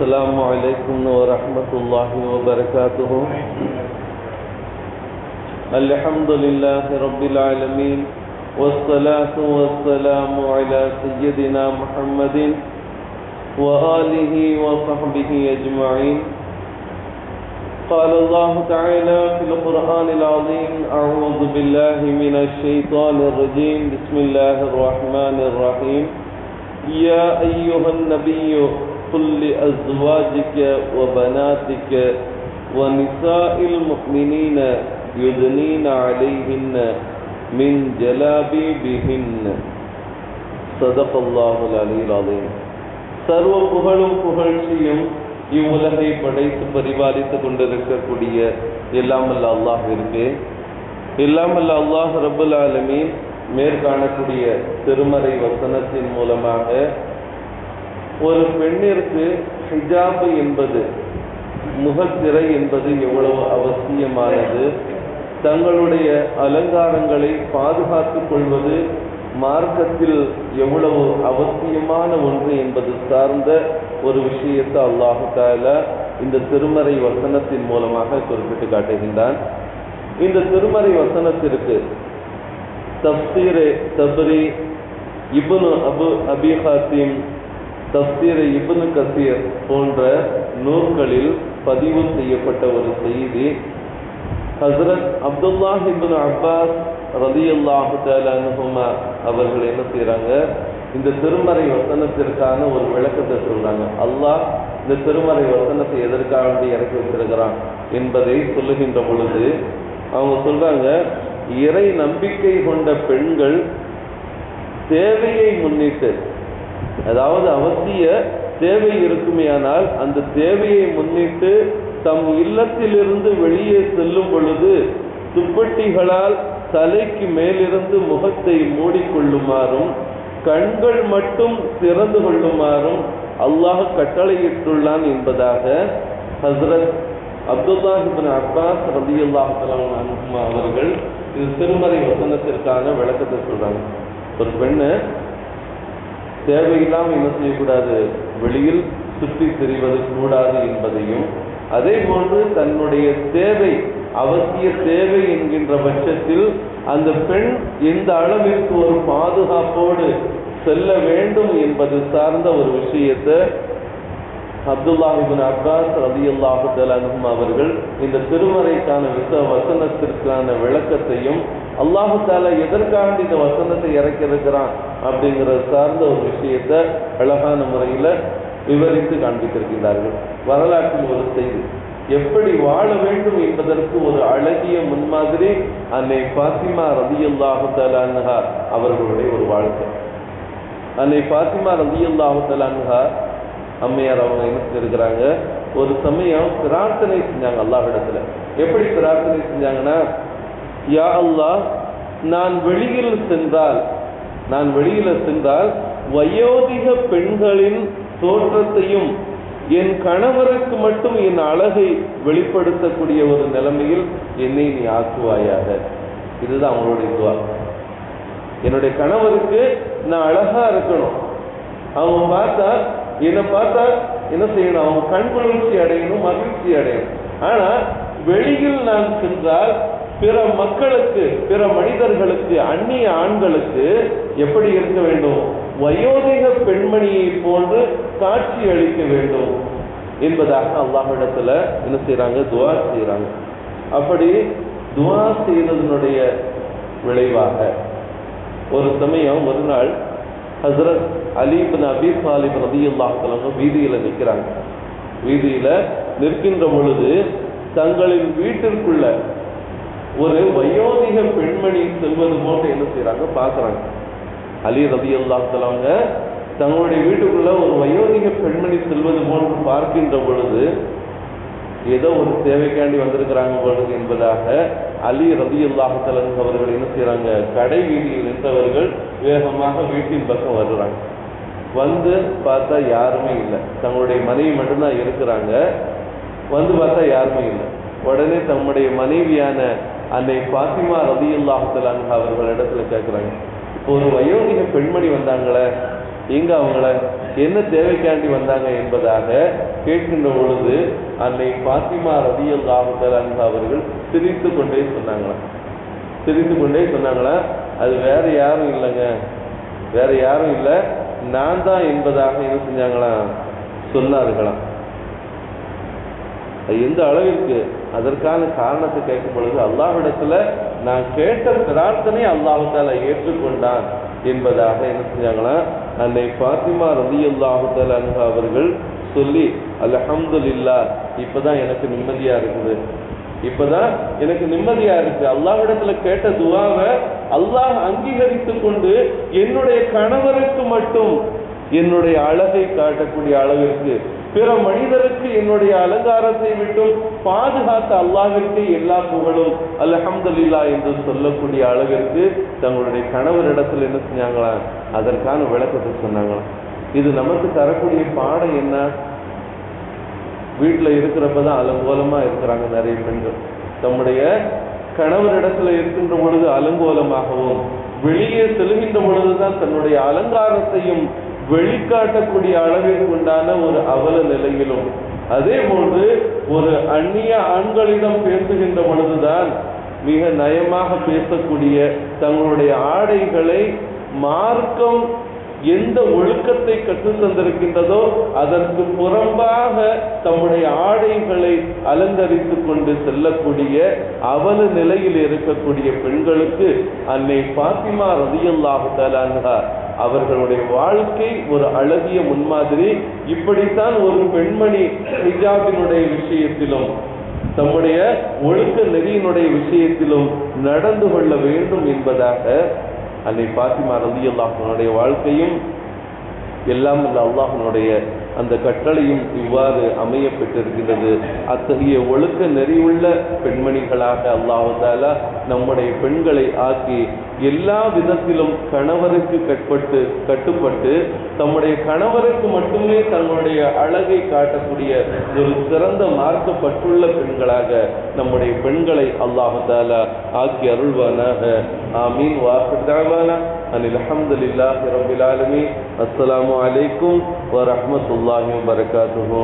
السلام عليكم ورحمة الله وبركاته. الحمد لله رب العالمين والصلاة والسلام على سيدنا محمد وآله وصحبه أجمعين. قال الله تعالى في القرآن العظيم: أعوذ بالله من الشيطان الرجيم. بسم الله الرحمن الرحيم. يا أيها النبي قل لأزواجك وبناتك ونساء المؤمنين يدنين عليهن من جلابيبهن. صدق الله العلي العظيم. சர்வ புகழும் புகழ்ச்சியும் இவ்வுலகை படைத்து பரிபாலித்துக் கொண்டிருக்கக்கூடிய எல்லாமல்ல அல்லாஹ்விற்கு, எல்லாமல்ல அல்லாஹ் ரப்பல் ஆலமீன் மேற்காணக்கூடிய திருமறை வசனத்தின் மூலமாக ஒரு பெண்ணிற்கு ஹிஜாபு என்பது, முகத்திரை என்பது எவ்வளவு அவசியமானது, தங்களுடைய அலங்காரங்களை பாதுகாத்துக் கொள்வது மார்க்கத்தில் எவ்வளவு அவசியமான ஒன்று என்பது சார்ந்த ஒரு விஷயத்தை அல்லாஹ் தஆலா இந்த திருமறை வசனத்தின் மூலமாக குறிப்பிட்டு காட்டுகின்றான். இந்த திருமறை வசனத்திற்கு தஃப்சீர் தப்ரி, இப்னு அபி ஹாத்திம், தஃப்சீர் இப்னு கஸீர் போன்ற நூல்களில் பதிவு செய்யப்பட்ட ஒரு செய்தி, ஹஸ்ரத் அப்துல்லாஹ் இப்னு அப்பாஸ் ரலியல்லாஹு தஆலா அன்ஹுமா அவர்கள் என்ன செய்கிறாங்க, இந்த திருமறை வசனத்திற்கான ஒரு விளக்கத்தை சொல்றாங்க. அல்லாஹ் இந்த திருமறை வசனத்தை எதற்காக வேண்டி இறக்கி வச்சிருக்கிறான் என்பதை சொல்லுகின்ற பொழுது அவங்க சொல்றாங்க, இறை நம்பிக்கை கொண்ட பெண்கள் தேவையை முன்னிட்டு, அதாவது அவசிய தேவை இருக்குமேயானால் அந்த தேவையை முன்னிட்டு தம் இல்லத்திலிருந்து வெளியே செல்லும் பொழுது துப்பட்டிகளால் தலைக்கு மேலிருந்து முகத்தை மூடிக்கொள்ளுமாறும் கண்கள் மட்டும் திறந்து கொள்ளுமாறும் அல்லாஹ் கட்டளையிட்டுள்ளான் என்பதாக ஹஸ்ரத் அப்துல்லாஹ் இப்னு அப்பாஸ் ரலியல்லாஹு தஆலா அன்ஹுமா அவர்கள் இது திருமறை வசனத்திற்கான விளக்கத்தை சொல்றாங்க. ஒரு பெண்ணு தேவையில்லாமல் என்ன செய்யக்கூடாது, வெளியில் சுற்றி திரிவது கூடாது என்பதையும், அதே போன்று தன்னுடைய தேவை, அவசிய தேவை என்கின்ற பட்சத்தில் அந்த பெண் எந்த அளவிற்கு ஒரு பாதுகாப்போடு செல்ல வேண்டும் என்பது சார்ந்த ஒரு விஷயத்தை அப்துல்லாஹ் இப்னு அப்பாஸ் ரலியல்லாஹு தஆலா அன்ஹுமா அவர்கள் இந்த திருமறைக்கான வசனத்திற்கான விளக்கத்தையும், அல்லாஹு தஆலா எதற்காக இந்த வசனத்தை இறக்கியிருக்கிறான் அப்படிங்கிறது சார்ந்த ஒரு விஷயத்தை அழகான முறையில் விவரித்து காண்பித்திருக்கிறார்கள். வரலாற்றில் ஒரு செய்தி, எப்படி வாழ வேண்டும் என்பதற்கு ஒரு அழகிய முன்மாதிரி அன்னை ஃபாத்திமா ரலியல்லாஹு தஆலா அன்ஹா அவர்களுடைய ஒரு வாழ்க்கை. அன்னை ஃபாத்திமா ரலியல்லாஹு தஆலா அன்ஹா அம்மையார் அவங்க என்ன செஞ்சிருக்கிறாங்க, ஒரு சமயம் பிரார்த்தனை செஞ்சாங்க அல்லாஹ்விடத்துல. எப்படி பிரார்த்தனை செஞ்சாங்கன்னா, யா அல்லாஹ், நான் வெளியில் சென்றால் வயோதிக பெண்களின் தோற்றத்தையும் என் கணவருக்கு மட்டும் என் அழகை வெளிப்படுத்தக்கூடிய ஒரு நிலைமையில் என்னை நீ ஆக்குவாயாக. இதுதான் அவங்களுடைய துவா. என்னுடைய கணவருக்கு நான் அழகா இருக்கணும், அவங்க என்னை பார்த்தா என்ன செய்யணும், அவங்க கண்குளிர்ச்சி அடையணும், மகிழ்ச்சி அடையணும். ஆனா வெளியில் நான் சென்றால் பிற மக்களுக்கு, பிற மனிதர்களுக்கு, அந்நிய ஆண்களுக்கு எப்படி இருக்க வேண்டும், வயோதிக பெண்மணியை போன்று காட்சி அளிக்க வேண்டும் என்பதாக அல்லாஹ்விடத்துல என்ன செய்யறாங்க, துவா செய்யறாங்க. அப்படி துவா செய்ததனுடைய விளைவாக ஒரு சமயம் ஒரு நாள் ஹஸ்ரத் அலி இப்னு அபி தாலிப் ரலியல்லாஹு தஆலா வீதியில நிற்கிறாங்க. வீதியில நிற்கின்ற பொழுது தங்களின் வீட்டிற்குள்ள ஒரு வயோதிக பெண்மணி செல்வது போன்று என்ன செய்யறாங்க, பார்க்கறாங்க. அலி ரலியல்லாஹு தஆலா தங்களுடைய வீட்டுக்குள்ள ஒரு வயோதிக பெண்மணி செல்வது போன்று பார்க்கின்ற பொழுது ஏதோ ஒரு தேவைக்காண்டி வந்திருக்கிறாங்க பொழுது என்பதாக அலி ரலியல்லாஹு தஆலா அவர்கள் என்ன செய்யறாங்க, கடை வீதியில் நின்றவர்கள் வேகமாக வீட்டின் பக்கம் வருகிறாங்க. வந்து பார்த்தா யாருமே இல்லை, தங்களுடைய மனைவி மட்டும்தான் இருக்கிறாங்க. வந்து பார்த்தா யாருமே இல்லை. உடனே தம்முடைய மனைவியான அன்னை ஃபாத்திமா ரலியல்லாஹு தஆலா அவர்கள் இடத்துல கேட்குறாங்க, இப்போ ஒரு வயோதிக பெண்மணி வந்தாங்களே, எங்க அவங்கள என்ன தேவைக்காண்டி வந்தாங்க என்பதாக கேட்கின்ற பொழுது அன்னை பாத்திமா ரலியல்லாஹு அன்ஹா அவர்கள் சிரித்து கொண்டே சொன்னாங்களா, அது வேற யாரும் இல்லைங்க, வேற யாரும் இல்லை, நான் தான் என்பதாக என்ன செஞ்சாங்களாம், சொன்னார்களாம். எந்த அளவிற்கு அதற்கான காரணத்தை கேட்கும் பொழுது அல்லாஹ்விடத்துல நான் கேட்ட பிரார்த்தனை அல்லாஹ் தஆலா ஏற்றுக்கொண்டான் என்பதாக என்ன செஞ்சாங்களாம், அன்னை பாத்திமா ரலியல்லாஹு அன்ஹா அவர்கள் சொல்லி அல்ஹம்துலில்லாஹ், இப்பதான் எனக்கு நிம்மதியா இருக்குது, இப்பதான் எனக்கு நிம்மதியா இருக்கு. அல்லாஹ்விடத்துல கேட்ட துஆவை அல்லாஹ் அங்கீகரித்து கொண்டு என்னுடைய கணவருக்கு மட்டும் என்னுடைய அழகை காட்டக்கூடிய அளவிற்கு, பிற மனிதருக்கு என்னுடைய அலங்காரத்தை விட்டும் பாதுகாத்த அல்லாஹ்விற்கு எல்லா புகழும் அல்ஹம்துலில்லாஹ் என்று சொல்லக்கூடிய அளவிற்கு தங்களுடைய கணவரிடத்தில் என்ன செஞ்சாங்களாம், அதற்கான விளக்கத்தை சொன்னாங்களாம். இது நமக்கு தரக்கூடிய பாடம் என்ன? வீட்டில் இருக்கிறப்பதான் அலங்கோலமா இருக்கிறாங்க நிறைய பெண்கள். தம்முடைய கணவரிடத்துல இருக்கின்ற பொழுது அலங்கோலமாகவும், வெளியே செல்கின்ற பொழுதுதான் தன்னுடைய அலங்காரத்தையும் வெளிக்காட்டக்கூடிய அளவிற்கு உண்டான ஒரு அவல நிலையிலும், அதே போன்று ஒரு அந்நிய ஆண்களிடம் பேசுகின்ற பொழுதுதான் மிக நயமாக பேசக்கூடிய, தங்களுடைய ஆடைகளை மார்க்கம் எந்த ஒழுக்கத்தை கற்றுத் தந்திருக்கின்றதோ அதற்கு புறம்பாக தம்முடைய ஆடைகளை அலங்கரித்துக் கொண்டு செல்லக்கூடிய அவல நிலையில் இருக்கக்கூடிய பெண்களுக்கு அன்னை பாத்திமா ரலியல்லாஹு அன்ஹா அவர்களுடைய வாழ்க்கை ஒரு அழகிய முன்மாதிரி. இப்படித்தான் ஒரு பெண்மணி ஹிஜாபினுடைய விஷயத்திலும் தம்முடைய ஒழுக்க நெறியினுடைய விஷயத்திலும் நடந்து கொள்ள வேண்டும் என்பதாக அன்னை பாத்திமா ரலியல்லாஹு அன்ஹாவுடைய வாழ்க்கையும் எல்லாம் அல்லாஹ்வினுடைய அந்த கட்டளையும் இவ்வாறு அமையப்பட்டிருக்கிறது. அத்தகைய ஒழுக்க நெறியுள்ள பெண்மணிகளாக அல்லாஹ் தஆலா நம்முடைய பெண்களை ஆக்கி எல்லா விதத்திலும் கணவருக்கு கட்டுப்பட்டு தம்முடைய கணவருக்கு மட்டுமே தங்களுடைய அழகை காட்டக்கூடிய ஒரு சிறந்த மார்க்கப்பட்டுள்ள பெண்களாக நம்முடைய பெண்களை அல்லாஹ் தஆலா ஆக்கி அருள்வானாக. ஆமீன். வாஹிர் தஅவானா அனில் ஹம்துலில்லாஹி ரப்பில் ஆலமீன். அஸ்ஸலாமு அலைக்கும் வ ரஹ்மத்துல்லாஹி வ பரகாத்துஹு.